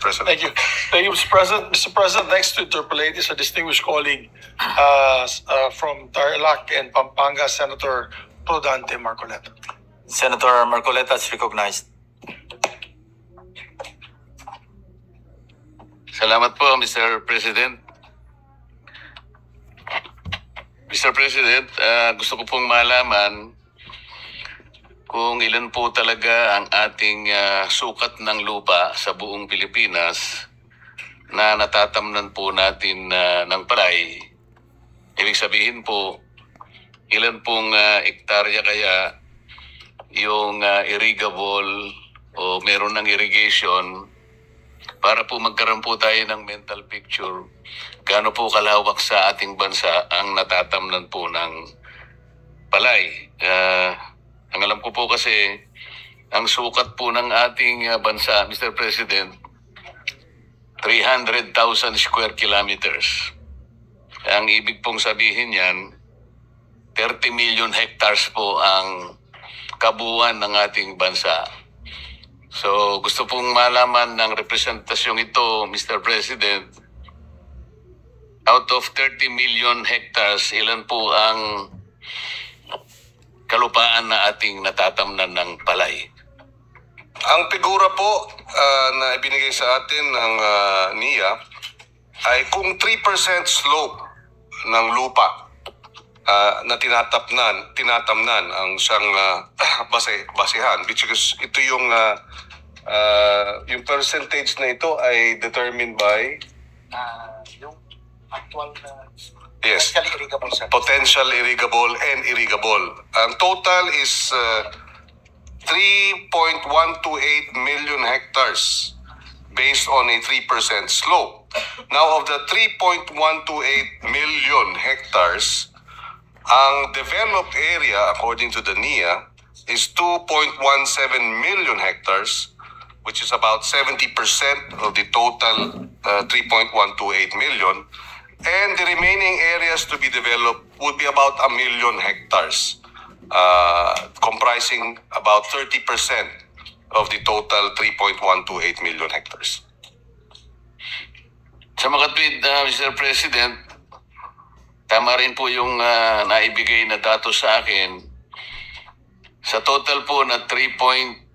President. Thank you. Thank you, Mr. President. Mr. President, next to interpolate is a distinguished colleague from Tarlac and Pampanga, Senator Rodante Marcoleta. Senator Marcoleta is recognized. Salamat po, Mr. President. Mr. President, gusto ko pong malaman kung ilan po talaga ang ating sukat ng lupa sa buong Pilipinas na natatamnan po natin ng palay. Ibig sabihin po, ilan pong ektarya kaya yung irrigable o meron ng irrigation para po magkaroon po tayo ng mental picture gaano po kalawak sa ating bansa ang natatamnan po ng palay. Ang alam ko po kasi ang sukat po ng ating bansa, Mr. President, 300,000 square kilometers. Ang ibig pong sabihin yan, 30 million hectares po ang kabuuan ng ating bansa. So gusto pong malaman ng representasyong ito, Mr. President, out of 30 million hectares, ilan po ang kalupaan na ating natatamnan ng palay? Ang figura po na ibinigay sa atin ng NIA ay kung 3% slope ng lupa na tinatamnan ang siyang basehan, which is ito yung percentage na ito ay determined by Yung actual yes, potentially irrigable, sir. potential irrigable and irrigable. Ang total is 3.128 million hectares based on a 3% slope. Now, of the 3.128 million hectares, ang developed area, according to the NIA, is 2.17 million hectares, which is about 70% of the total 3.128 million. And the remaining areas to be developed would be about 1 million hectares, comprising about 30% of the total 3.128 million hectares. Sa makatwid, Mr. President, tama rin po yung naibigay na datos sa akin. Sa total po na 3.17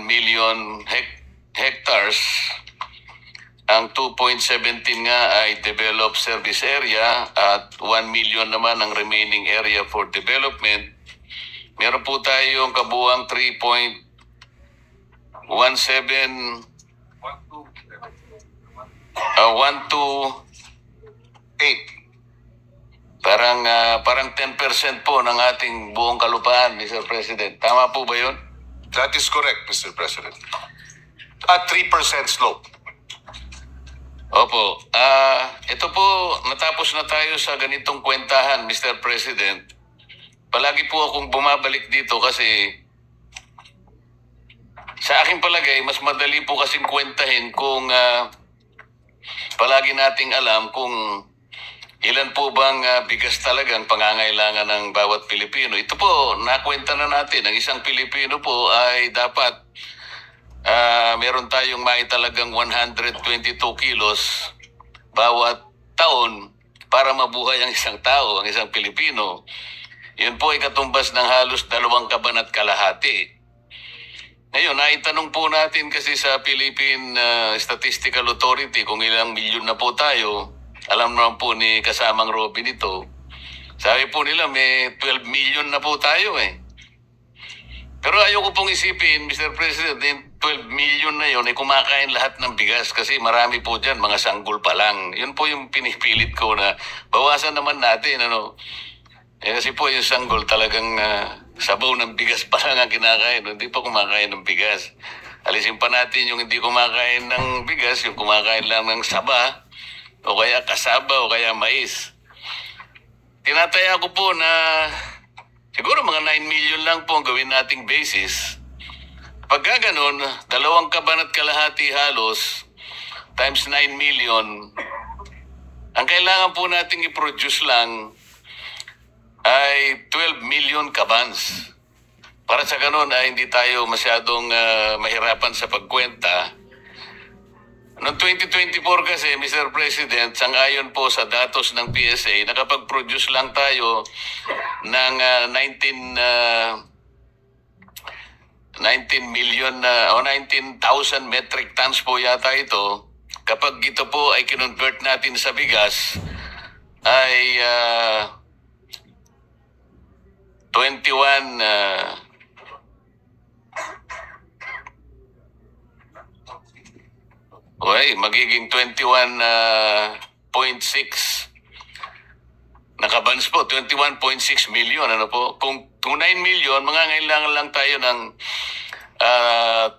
million hectares, ang 2.17 nga ay developed service area at 1 million naman ang remaining area for development. Meron po tayong kabuang 3.17 128. Parang 10% po ng ating buong kalupaan, Mr. President. Tama po ba yun? That is correct, Mr. President. At 3% slope. Opo. Ito po, natapos na tayo sa ganitong kwentahan, Mr. President. Palagi po akong bumabalik dito kasi sa aking palagay, mas madali po kasing kwentahin kung palagi nating alam kung ilan po bang bigas talagang pangangailangan ng bawat Pilipino. Ito po, nakwenta na natin. Ang isang Pilipino po ay dapat meron tayong maitalagang 122 kilos bawat taon para mabuhay ang isang tao, ang isang Pilipino. Yun po ay katumbas ng halos 2 kaban at kalahati. Ngayon, naitanong po natin kasi sa Philippine Statistical Authority kung ilang milyon na po tayo. Alam naman po ni kasamang Robin ito. Sabi po nila may 12 million na po tayo eh. Pero ayoko pong isipin, Mr. President, 12 million na yun ay kumakain lahat ng bigas kasi marami po dyan, mga sanggol pa lang. Yun po yung pinipilit ko na bawasan naman natin. Kasi po yung sanggol talagang sabaw ng bigas pa lang ang kinakain. Hindi pa kumakain ng bigas. Alisin pa natin yung hindi kumakain ng bigas, yung kumakain lang ng saba, o kaya kasaba, o kaya mais. Tinataya ko po na siguro mga 9 million lang po ang gawin nating basis. Pagka ganun, 2 kaban at kalahati halos, times 9 million, ang kailangan po nating i-produce lang ay 12 million kabans. Para sa ganun ay hindi tayo masyadong mahirapan sa pagkwenta. Noong 2024 kasi, Mr. President, sangayon po sa datos ng PSA, nakapag-produce lang tayo ng 19 million o 19,000 metric tons po yata ito. Kapag ito po ay kinonvert natin sa bigas, ay 21 magiging 21.6 nakabans po, 21.6 million. Ano po? Kung 9 million, mangangailangan lang tayo ng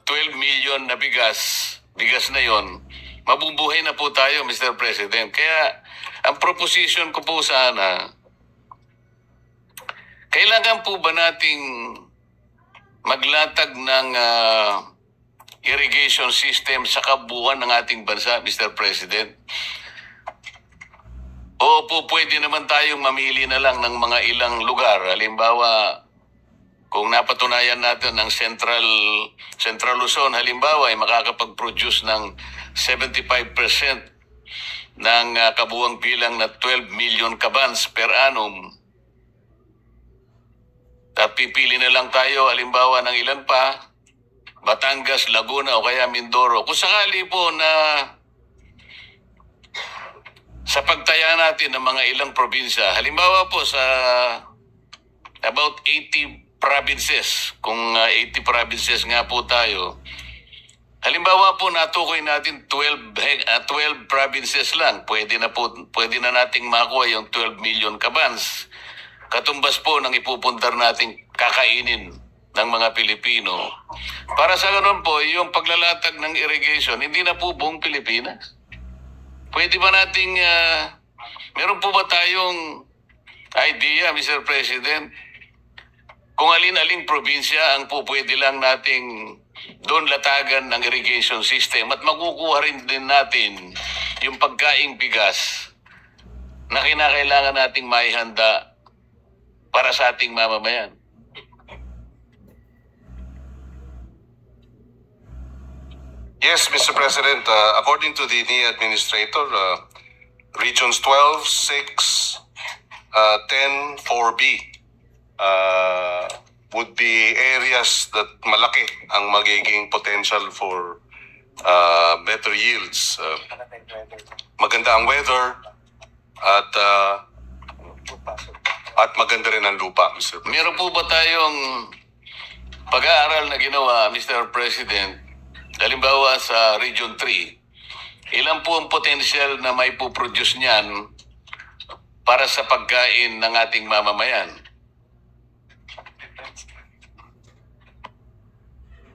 12 million na bigas na yon. Mabubuhay na po tayo, Mr. President. Kaya, ang proposition ko po sana, kailangan po ba nating maglatag ng irrigation system sa kabuuan ng ating bansa, Mr. President? O po pwede naman tayong mamili na lang ng mga ilang lugar. Halimbawa, kung napatunayan natin ng Central Luzon, halimbawa, ay makakapag-produce ng 75% ng kabuuang bilang na 12 million kabans per annum. At pipili na lang tayo, halimbawa, ng ilan pa, Batangas, Laguna, o kaya Mindoro. Kung sakali po na sa pagtaya natin ng mga ilang probinsya, halimbawa po sa about 80 provinces, kung 80 provinces nga po tayo, halimbawa po natukoy natin 12 provinces lang, pwede na nating makuha yung 12 million kabans. Katumbas po ng ipupundar nating kakainin ng mga Pilipino. Para sa ganun po, yung paglalatag ng irrigation, hindi na po buong Pilipinas. Pwede ba nating, meron po ba tayong idea, Mr. President, kung alin-aling probinsya ang po pwede lang nating doon latagan ng irrigation system at makukuha rin din natin yung pagkaing bigas na kinakailangan nating maihanda para sa ating mamamayan? Yes, Mr. President, according to the NIA Administrator, Regions 12, 6, 10, 4B would be areas that malaki ang magiging potential for better yields. Maganda ang weather at maganda rin ang lupa, Mr. President. Meron po ba tayong pag-aaral na ginawa, Mr. President, halimbawa sa Region 3, ilan po ang potential na may puproduce niyan para sa pagkain ng ating mamamayan?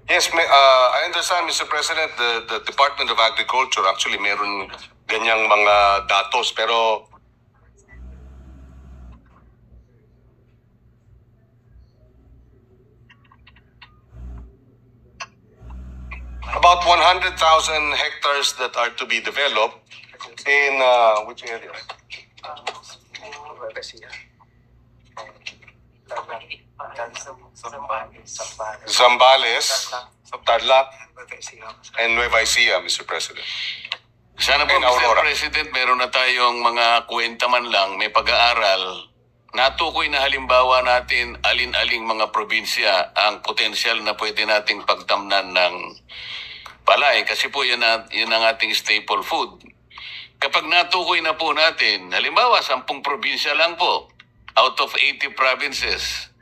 Yes, I understand, Mr. President, the Department of Agriculture actually meron ganyang mga datos, pero about 100,000 hectares that are to be developed in which area? Zambales, Tarlac, and Nueva Ecija, Mr. President. Sana po, And Mr. Aurora. President, meron na tayong mga kwenta man lang, may pag-aaral. Natukoy na halimbawa natin alin-aling mga probinsya ang potensyal na pwede nating pagtamnan ng palay. Kasi po yun ang ating staple food. Kapag natukoy na po natin, halimbawa 10 probinsya lang po, out of 80 provinces.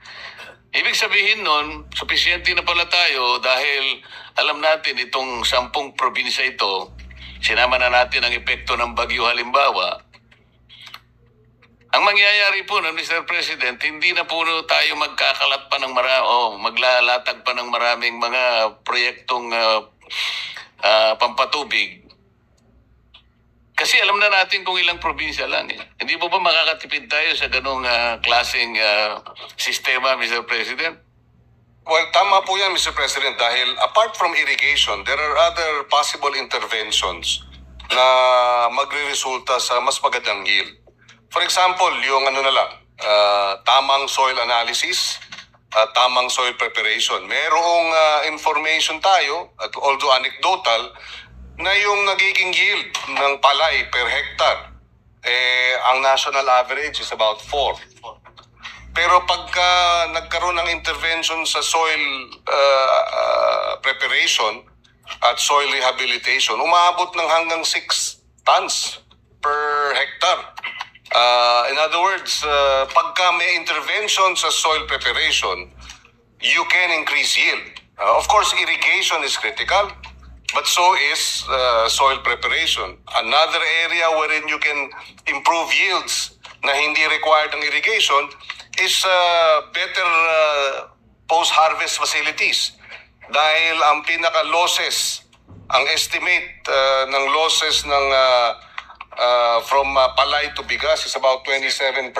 Ibig sabihin nun, sufisyente na pala tayo dahil alam natin itong 10 probinsya ito, sinama na natin ang epekto ng bagyo halimbawa. Ang mangyayari po na, Mr. President, hindi na po tayo magkakalat pa ng maglalatag pa ng maraming mga proyektong pampatubig. Kasi alam na natin kung ilang probinsya lang. Hindi po ba makakatipid tayo sa ganong klaseng sistema, Mr. President? Well, tama po yan, Mr. President, dahil apart from irrigation, there are other possible interventions na magre-resulta sa mas magandang yield. For example, yung tamang soil analysis, tamang soil preparation. Merong information tayo, at although anecdotal, na yung nagiging yield ng palay per hectare, ang national average is about 4. Pero pagka nagkaroon ng intervention sa soil preparation at soil rehabilitation, umaabot ng hanggang 6 tons per hectare. In other words, pagka may intervention sa soil preparation, you can increase yield. Of course, irrigation is critical, but so is soil preparation. Another area wherein you can improve yields na hindi required ng irrigation is better post-harvest facilities. Dahil ang pinaka-losses, ang estimate ng losses ng from palay to bigas is about 27%.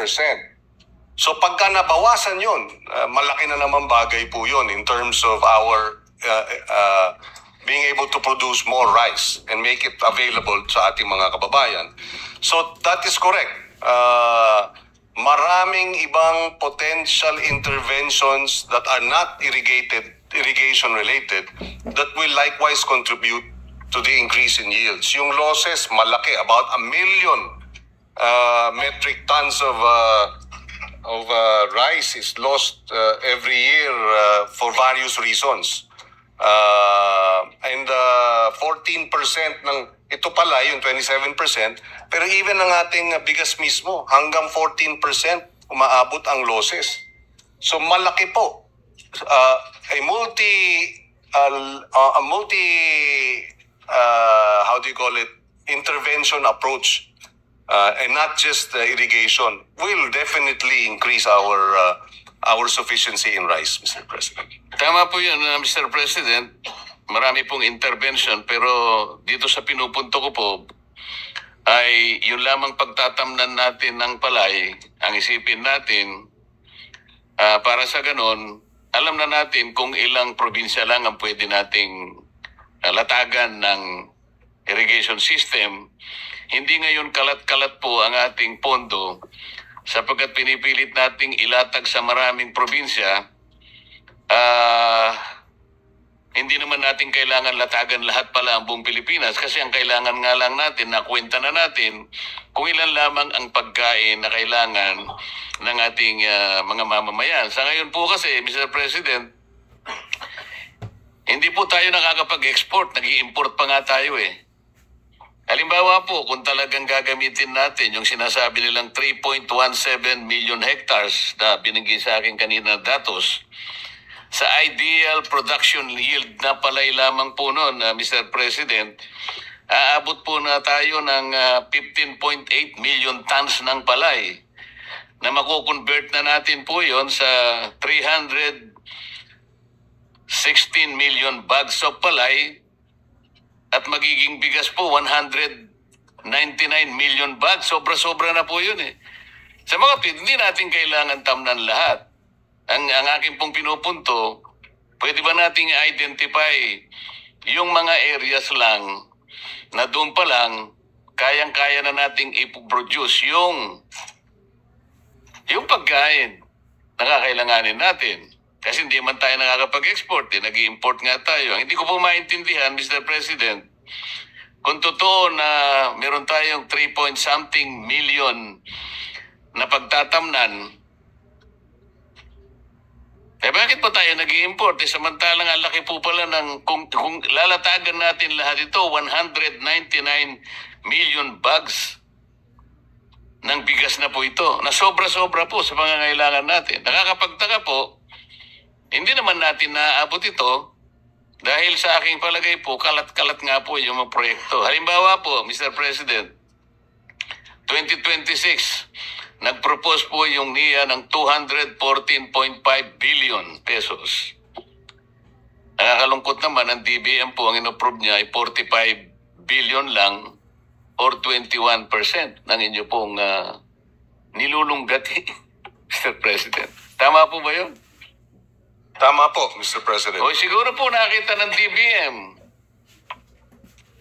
So pagka nabawasan yun, malaki na naman bagay po yun in terms of our being able to produce more rice and make it available sa ating mga kababayan. So that is correct. Maraming ibang potential interventions that are not irrigation related that will likewise contribute to the increase in yields. Yung losses, malaki, about 1 million metric tons of rice is lost every year for various reasons. And 14% ng ito pala, yung 27%, pero even ang ating bigas mismo, hanggang 14% umaabot ang losses. So malaki po. A multi how do you call it, intervention approach and not just irrigation will definitely increase our sufficiency in rice, Mr. President. Tama po yun, Mr. President. Marami pong intervention, pero dito sa pinupunto ko po ay yung lamang pagtatamnan natin ng palay, ang isipin natin, para sa ganon, alam na natin kung ilang probinsya lang ang pwede nating latagan ng irrigation system. Hindi ngayon kalat-kalat po ang ating pondo sapagkat pinipilit nating ilatag sa maraming probinsya. Hindi naman natin kailangan latagan lahat pala ang buong Pilipinas kasi ang kailangan nga lang natin, nakwenta na natin kung ilan lamang ang pagkain na kailangan ng ating mga mamamayan. Sa ngayon po kasi, Mr. President, hindi po tayo nakakapag-export, nag-i-import pa nga tayo eh. Halimbawa po, kung talagang gagamitin natin yung sinasabi nilang 3.17 million hectares na binigay sa akin kanina datos, sa ideal production yield na palay lamang po noon, Mr. President, aabot po na tayo ng 15.8 million tons ng palay na makukonvert na natin po yon sa 316 million bags of palay at magiging bigas po 199 million bags. Sobra-sobra na po yun eh. Sa mga hindi natin kailangan tamnan lahat. Ang aking pong pinupunto, pwede ba nating identify yung mga areas lang na doon pa lang kayang-kaya na nating iproduce yung pagkain na kakailanganin natin. Kasi hindi man tayo nakakapag-export, nag-i-import nga tayo. Hindi ko po maintindihan, Mr. President, kung totoo na meron tayong 3-point-something million na pagtatamnan, bakit pa tayo nag-i-import? Samantalang ang laki po pala ng, kung lalatagan natin lahat ito, 199 million bags ng bigas na po ito, na sobra-sobra po sa pangangailangan natin. Nakakapagtaka po, hindi naman natin naaabot ito dahil sa aking palagay po, kalat-kalat nga po yung mga proyekto. Halimbawa po, Mr. President, 2026, nag-propose po yung NIA ng 214.5 billion pesos. Nakakalungkot naman, ang DBM po, ang inapprove niya ay 45 billion lang or 21% ng inyo pong nilulunggat, Mr. President. Tama po ba yun? Tama po, Mr. President. O siguro po nakita ng DBM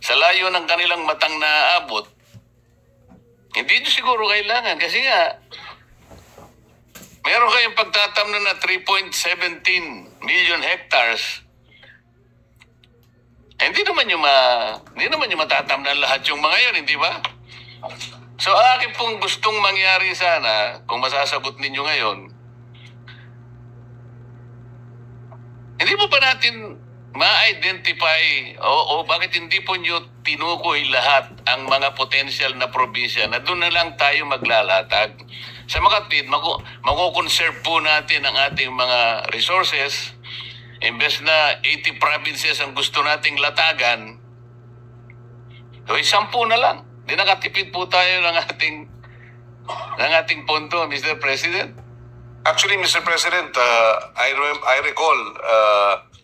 sa layo ng kanilang matang naaabot, hindi nyo siguro kailangan kasi nga meron kayong pagtatamnan na 3.17 million hectares hindi naman nyo matatamnan lahat yung mga yun, hindi ba? So, akin pong gustong mangyari sana, kung masasagot ninyo ngayon, hindi po ba natin ma-identify o bakit hindi po nyo tinukoy lahat ang mga potential na probinsya na doon na lang tayo maglalatag? Sa makatwid, mako-conserve po natin ang ating mga resources. Imbes na 80 provinces ang gusto nating latagan, so 10 na lang. Di nakatipid po tayo ng ating pondo, Mr. President. Actually, Mr. President, I recall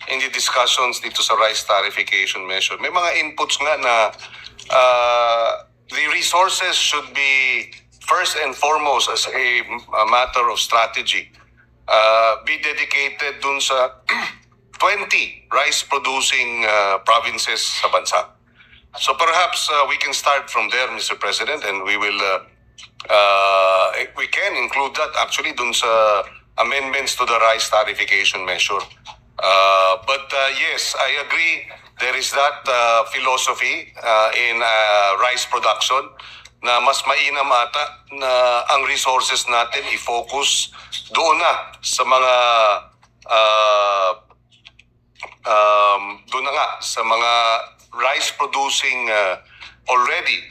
in the discussions dito sa rice tariffication measure, may mga inputs nga na the resources should be first and foremost as a matter of strategy. Be dedicated dun sa 20 rice-producing provinces sa bansa. So perhaps we can start from there, Mr. President, and we can include that actually dun sa amendments to the rice tariffication measure. But yes, I agree. There is that philosophy in rice production na mas mainam ata na ang resources natin i-focus doon na sa mga doon na nga sa mga rice producing already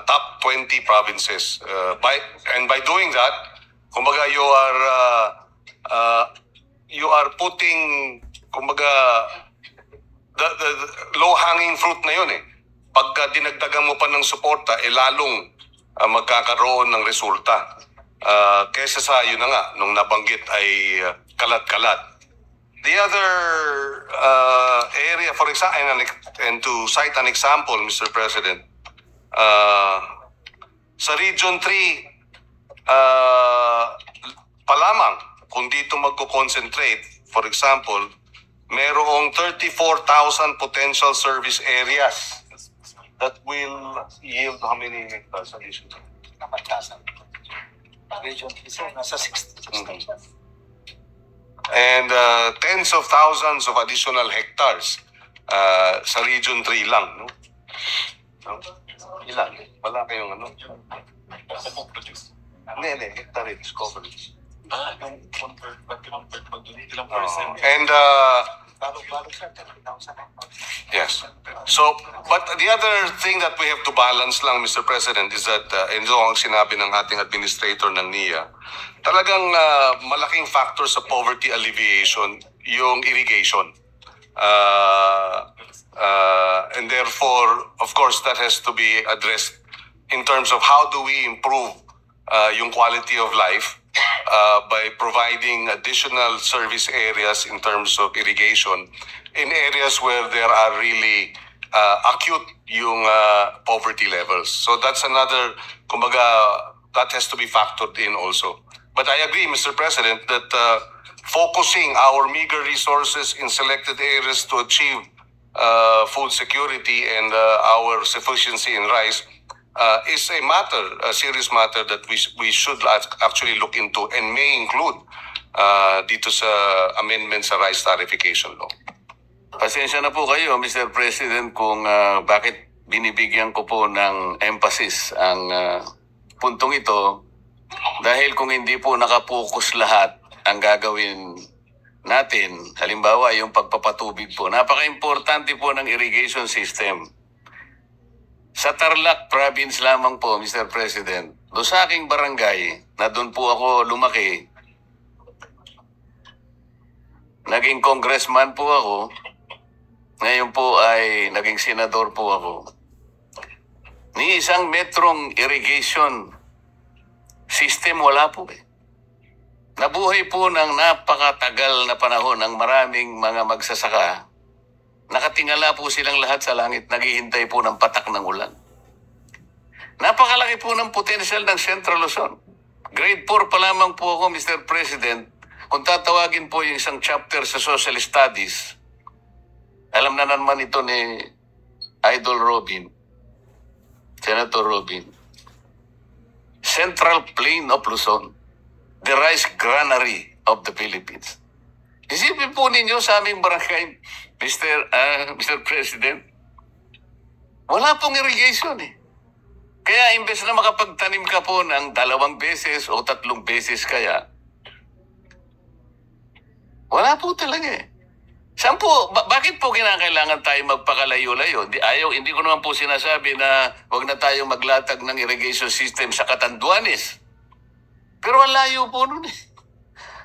top 20 provinces. By doing that, kumbaga you are putting kumbaga the low hanging fruit na yun eh. Pagka dinagdagan mo pa ng suporta, lalong magkakaroon ng resulta. Kesa sa yun na nga, nung nabanggit ay kalat-kalat. The other area, for example, and to cite an example, Mr. President, sa Region 3, pa lamang, kung dito magko-concentrate, for example, merong 34,000 potential service areas that will yield how many hectares additional? Region 3, nasa 60. And tens of thousands of additional hectares sa Region 3 lang, no? Ilan? Wala kayong ano? Hindi, hectareage coverage. And yes. So, but the other thing that we have to balance lang, Mr. President, is that, and ito ang sinabi ng ating administrator ng NIA, talagang malaking factor sa poverty alleviation yung irrigation. And therefore, of course, that has to be addressed in terms of how do we improve yung quality of life by providing additional service areas in terms of irrigation in areas where there are really acute yung poverty levels. So that's another, kumbaga, that has to be factored in also. But I agree, Mr. President, that focusing our meager resources in selected areas to achieve food security and our sufficiency in rice is a serious matter that we should actually look into and may include dito sa amendment sa rice tariffication law. Pasensya na po kayo, Mr. President, kung bakit binibigyan ko po ng emphasis ang puntong ito. Dahil kung hindi po nakapokus lahat ang gagawin natin, halimbawa yung pagpapatubig po, napaka-importante po ng irrigation system. Sa Tarlac Province lamang po, Mr. President, doon sa aking barangay, na doon po ako lumaki, naging congressman po ako, ngayon po ay naging senador po ako. Ni isang metrong irrigation system wala po eh. Nabuhay po ng napakatagal na panahon ng maraming mga magsasaka. Nakatingala po silang lahat sa langit, naghihintay po ng patak ng ulan. Napakalaki po ng potential ng Central Luzon. Grade 4 pa lamang po ako, Mr. President, kung tatawagin po yung isang chapter sa Social Studies. Alam na naman ito ni Idol Robin, Senator Robin. Central Plain of Luzon, the rice granary of the Philippines. Isipin po ninyo sa aming barangay, Mr. President, wala pong irrigation eh. Kaya imbes na makapagtanim ka po ng 2 beses o 3 beses kaya, wala po talaga eh. Saan po, bakit po kinakailangan tayo magpakalayo-layo? Hindi ko naman po sinasabi na wag na tayong maglatag ng irrigation system sa Catanduanes. Pero ang layo po nun eh.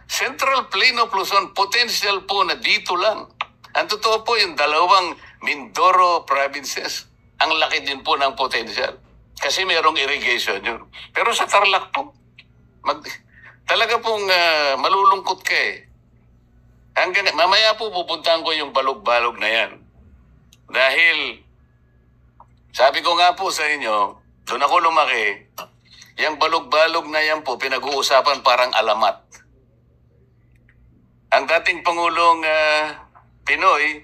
Central Plain of Luzon, potential po na dito lang. Ang totoo po yung 2 Mindoro provinces, ang laki din po ng potential. Kasi merong irrigation yun. Pero sa Tarlac po, talaga pong malulungkot ka eh. Mamaya po pupuntahan ko yung balog-balog na yan. Dahil, sabi ko nga po sa inyo, doon ako lumaki, yung balog-balog na yan po, pinag-uusapan parang alamat. Ang dating Pangulong Pinoy,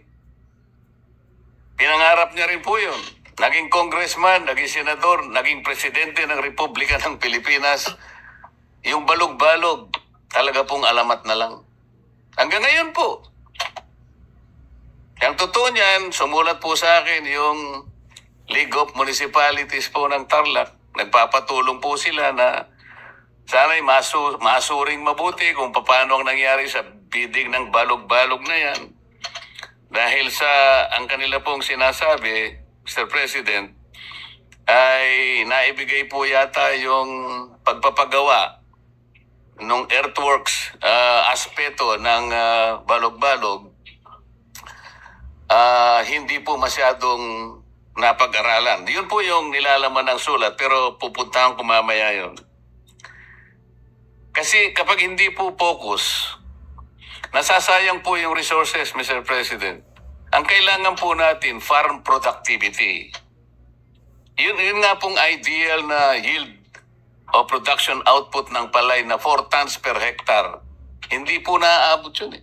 pinangarap niya rin po yun. Naging congressman, naging senador, naging presidente ng Republika ng Pilipinas. Yung balog-balog, talaga pong alamat na lang. Hanggang ngayon po. Ang totoo niyan, sumulat po sa akin yung League of Municipalities po ng Tarlac. Nagpapatulong po sila na sana'y masuring mabuti kung paano ang nangyari sa bidding ng balog-balog na yan. Dahil sa ang kanila pong sinasabi, Mr. President, ay naibigay po yata yung pagpapagawa nung earthworks aspeto ng balog-balog, hindi po masyadong napag-aralan. Yun po yung nilalaman ng sulat, pero pupuntahan ko mamaya yun. Kasi kapag hindi po focus, nasasayang po yung resources, Mr. President. Ang kailangan po natin, farm productivity. Yun nga pong ideal na yield o production output ng palay na 4 tons per hectare. Hindi po naaabot yun eh.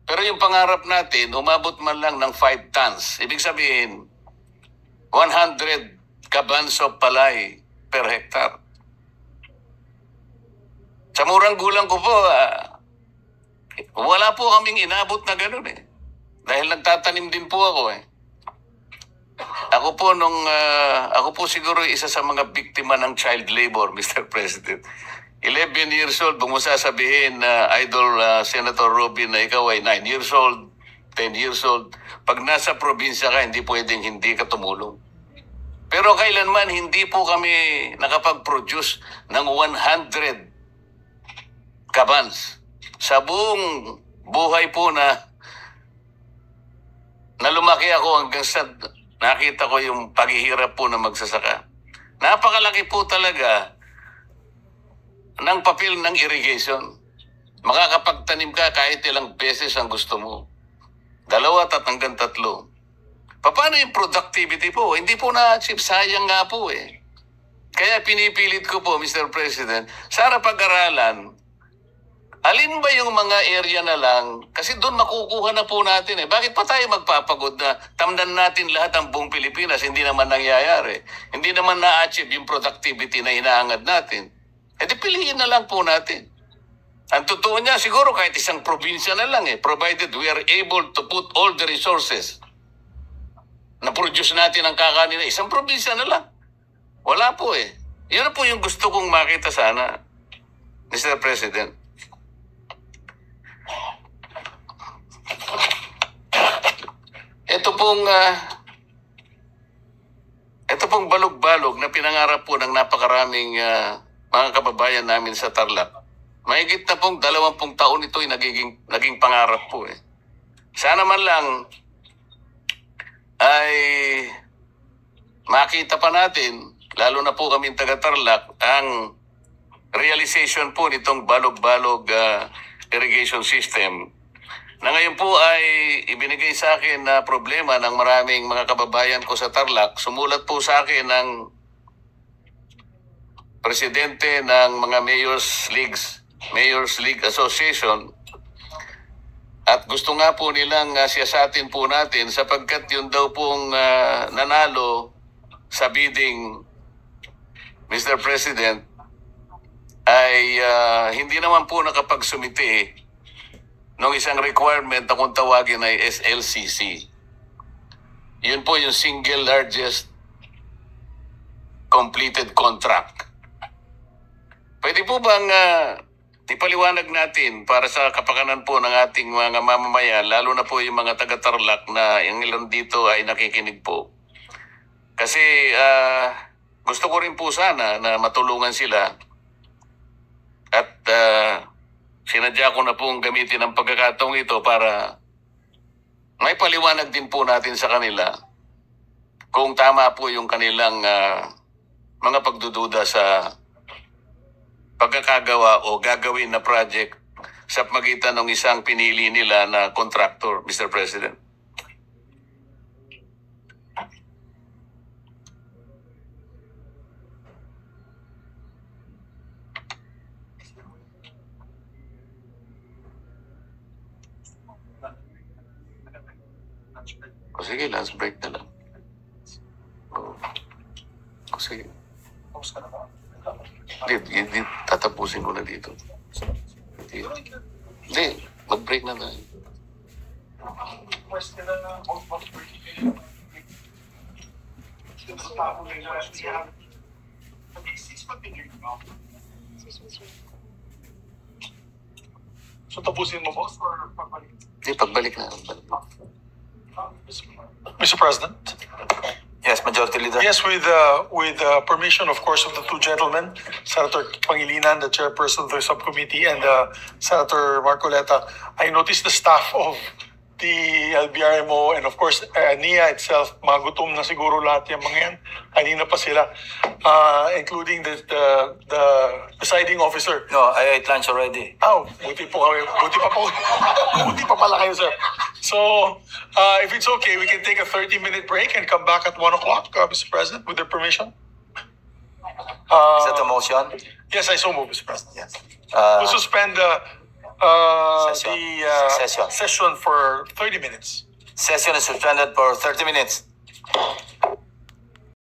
Pero yung pangarap natin, umabot man lang ng 5 tons. Ibig sabihin, 100 kabans of palay per hectare. Sa murang gulang ko po, wala po kaming inabot na ganun eh. Dahil nagtatanim din po ako eh. Ako po siguro isa sa mga biktima ng child labor, Mr. President. 11 years old, kung mo sasabihin na Idol Senator Robin na ikaw ay 9 years old, 10 years old, pag nasa probinsya ka, hindi pwedeng hindi ka tumulong. Pero kailanman hindi po kami nakapag-produce ng 100 kabans. Sa buong buhay po na lumaki ako hanggang sa nakita ko yung paghihirap po na magsasaka. Napakalaki po talaga ng papel ng irrigation. Makakapagtanim ka kahit ilang beses ang gusto mo. 2 at hanggang 3. Paano yung productivity po? Hindi po na-achieve. Sayang nga po eh. Kaya pinipilit ko po, Mr. President, sana pag-aralan, alin ba yung mga area na lang? Kasi doon makukuha na po natin eh. Bakit pa tayo magpapagod na tamdan natin lahat ang buong Pilipinas? Hindi naman nangyayari. Hindi naman na-achieve yung productivity na hinaangad natin. E di piliin na lang po natin. Ang totoo niya, siguro kahit isang probinsya na lang eh. Provided we are able to put all the resources na produce natin ang kakanin na isang probinsya na lang. Wala po eh. Yun na po yung gusto kong makita sana, Mr. President. Ito pong balog-balog na pinangarap po ng napakaraming mga kababayan namin sa Tarlac. Mahigit na pong 20 taon ito ay naging pangarap po eh. Sana man lang ay makita pa natin, lalo na po kami taga-Tarlac, ang realization po nitong balog-balog irrigation system na ngayon po ay ibinigay sa akin na problema ng maraming mga kababayan ko sa Tarlac. Sumulat po sa akin ng presidente ng mga Mayor's League Association at gusto nga po nilang siyasatin po natin sapagkat yun daw pong nanalo sa bidding, Mr. President, ay hindi naman po nakapagsumite ng isang requirement na kung tawagin ay SLCC. Yun po yung single largest completed contract. Pwede po bang ipaliwanag natin para sa kapakanan po ng ating mga mamamayan, lalo na po yung mga taga-Tarlac na yung ilan dito ay nakikinig po. Kasi gusto ko rin po sana na matulungan sila at sinadya ko na pong gamitin ang pagkakataong ito para may paliwanag din po natin sa kanila kung tama po yung kanilang mga pagdududa sa pagkakagawa o gagawin na project sa pagitan ng isang pinili nila na contractor, Mr. President. O sige, last break na lang. O sige. Hindi, tatapusin ko na dito. Hindi, mag-break na tayo. So tapusin mo, boss, or pagbalik? Hindi, pagbalik na. Mr. President? Yes, Majority Leader. Yes, with permission, of course, of the two gentlemen, Senator Pangilinan, the chairperson of the subcommittee, and Senator Marcoleta, I noticed the staff of the LBRMO and of course NIA itself, magutom na siguro lahat yung mga yan. Kanina pa sila, including the presiding officer. No, I ate lunch already. Oh, buti pa pala kayo, sir. So, if it's okay, we can take a 30-minute break and come back at 1 o'clock, Mr. President, with your permission. Is that a motion? Yes, I so move, Mr. President. Yes. To suspend Session. session for 30 minutes. Session is suspended for 30 minutes.